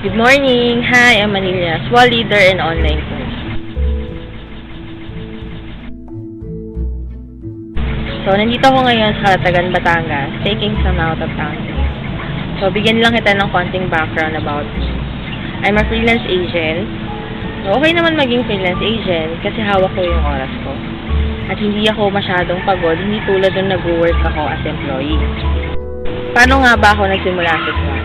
Good morning! Hi, I'm Manila, SWA leader and online coach. So, nandito ako ngayon sa Calatagan, Batangas, taking some out of town. So, bigyan lang kita ng konting background about me. I'm a freelance agent. So, okay naman maging freelance agent kasi hawak ko yung oras ko. At hindi ako masyadong pagod, hindi tulad nung nag-work ako as employee. Paano nga ba ako nagsimula sa SWA?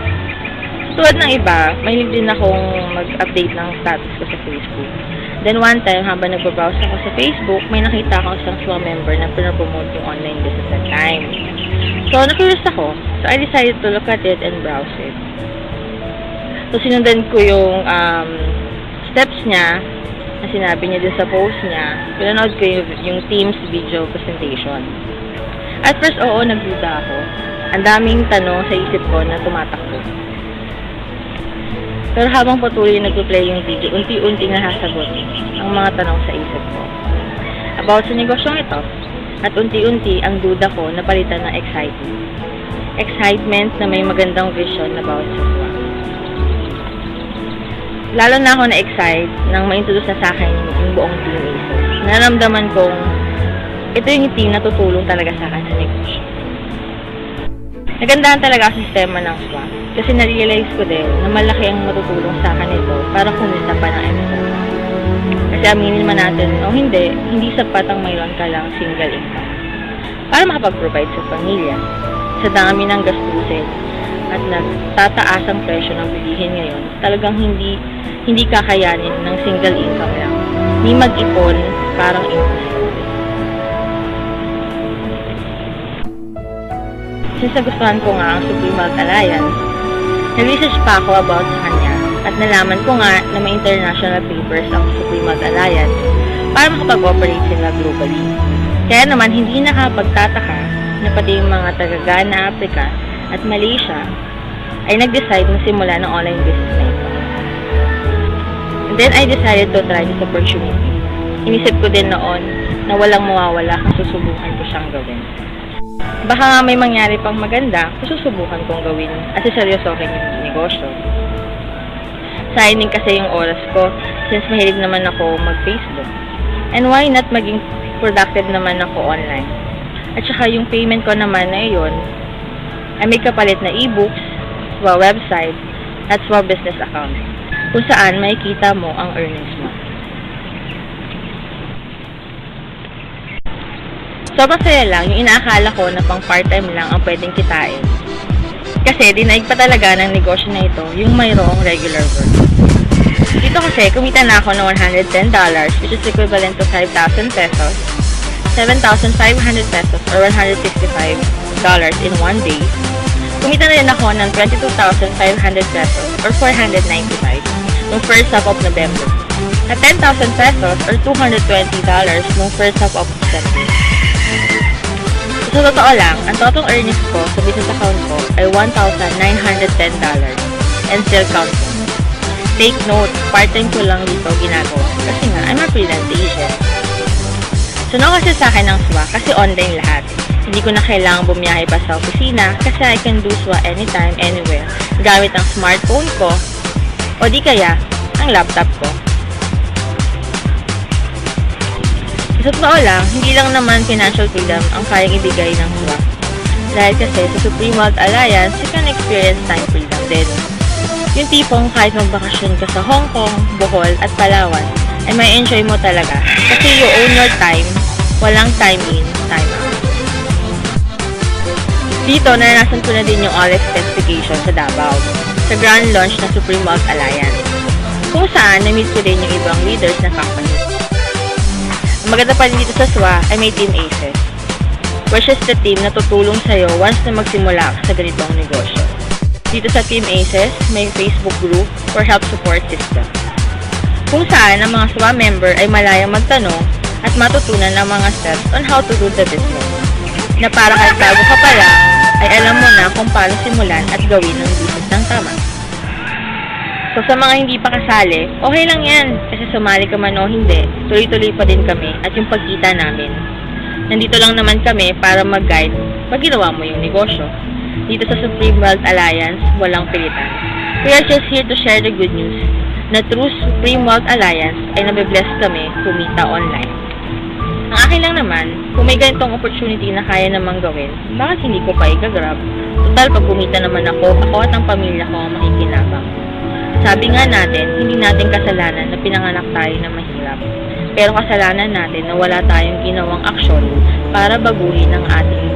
Tulad ng iba, mahilig din akong mag-update ng status ko sa Facebook. Then one time, habang nagbabrowse ako sa Facebook, may nakita akong isang SWA member na pinapromote yung online business at time. So, na-curious ako. So, I decided to look at it and browse it. So, sinundan ko yung steps niya na sinabi niya din sa post niya. Pinanood ko yung team's video presentation. At first, oo, nagduda ako. Ang daming tanong sa isip ko na tumatakbo. Pero habang patuloy nagpo-play yung video, unti-unti nasasagot ang mga tanong sa isip ko about sa negosyong ito. At unti-unti ang duda ko napalitan ng excitement. Excitement na may magandang vision about sa SWA. Lalo na ako na-excite nang ma-introduce na sa akin yung buong team ACES. Naramdaman kong ito yung team na tutulong talaga sa akin sa negosyo. Nagandahan talaga ang sistema ng SWA kasi na-realize ko din na malaki ang matutulong sa akin ito para kumita pa ng episode. Kasi aminin man natin o hindi sapat ang mayroon ka lang single income para makapag-provide sa pamilya. Sa dami ng gastusin at nagtataas ang presyo ng bilihin ngayon, talagang hindi kakayanin ng single income lang. Ni mag-ipon, parang imposible. Since nagustuhan ko nga ang Supreme Wealth Alliance, nag-research pa ako about sa kanya at nalaman ko nga na may international papers ang Supreme Wealth Alliance para makapag-operate sila globally. Kaya naman hindi nakapagtataka na pati yung mga taga-Ghana, Africa at Malaysia ay nag-decide na simula ng online business na ito. And then I decided to try this opportunity. Inisip ko din noon na walang mawawala kung susubukan ko siyang gawin. Baka nga may mangyari pang maganda kung susubukan kong gawin at seryosohin yung negosyo. Sayang din kasi yung oras ko since mahilig naman ako mag-Facebook. And why not maging productive naman ako online? At saka yung payment ko naman na yun ay may kapalit na e-books, SWA website, at SWA business account kung saan makikita mo ang earnings mo. Sobrang saya lang yung inaakala ko na pang part-time lang ang pwedeng kitain. Kasi dinaig pa talaga ng negosyo na ito yung mayroong regular work. Dito kasi kumita na ako ng $110 which is equivalent to 5,000 pesos, 7,500 pesos or $165 in one day. Kumita na rin ako ng 22,500 pesos or $495 noong first half of November. At 10,000 pesos or $220 noong first half of December. Sa totoo lang, ang total earnings ko sa business account ko ay $1,910 and still counting. Take note, part-time ko lang dito ginagawa kasi nga, I'm a freelance agent. So, no kasi sa akin ng SWA kasi online lahat. Hindi ko na kailangang bumiyahe pa sa opisina kasi I can do SWA anytime, anywhere gamit ang smartphone ko o di kaya ang laptop ko. Sa totoo lang, hindi lang naman financial freedom ang kayang ibigay ng SWA. Dahil kasi sa Supreme Wealth Alliance, you can experience time freedom din. Yung tipong kahit magbakasyon ka sa Hong Kong, Bohol at Palawan, ay may enjoy mo talaga. Kasi you own your time, walang time in, time out. Dito, naranasan ko na din yung all-expense vacation sa Davao, sa grand launch ng Supreme Wealth Alliance, kung saan na-meet ko din yung ibang leaders ng company. Ang maganda pa rin dito sa SWA ay may Team ACES, which is the team na tutulong sa'yo once na magsimula ka sa ganitong negosyo. Dito sa Team ACES, may Facebook group for help support system, kung saan ang mga SWA member ay malayang magtanong at matutunan ng mga steps on how to do the business, na para kahit bago ka pa lang, ay alam mo na kung paano simulan at gawin ang business ng tama. So sa mga hindi pa kasali, okay lang yan. Kasi sumali ka man o hindi, tuloy-tuloy pa din kami at yung pagkita namin. Nandito lang naman kami para mag-guide pag ginawa mo yung negosyo. Dito sa Supreme Wealth Alliance, walang pilitan. We are just here to share the good news na through Supreme Wealth Alliance ay nabibless kami kumita online. Ang akin lang naman, kung may ganitong opportunity na kaya namang gawin, bakit hindi ko pa i-grab? Total, pag kumita naman ako at ang pamilya ko ang makikinabang. Sabi nga natin, hindi natin kasalanan na pinanganak tayo na mahirap. Pero kasalanan natin na wala tayong ginawang aksyon para baguhin ang ating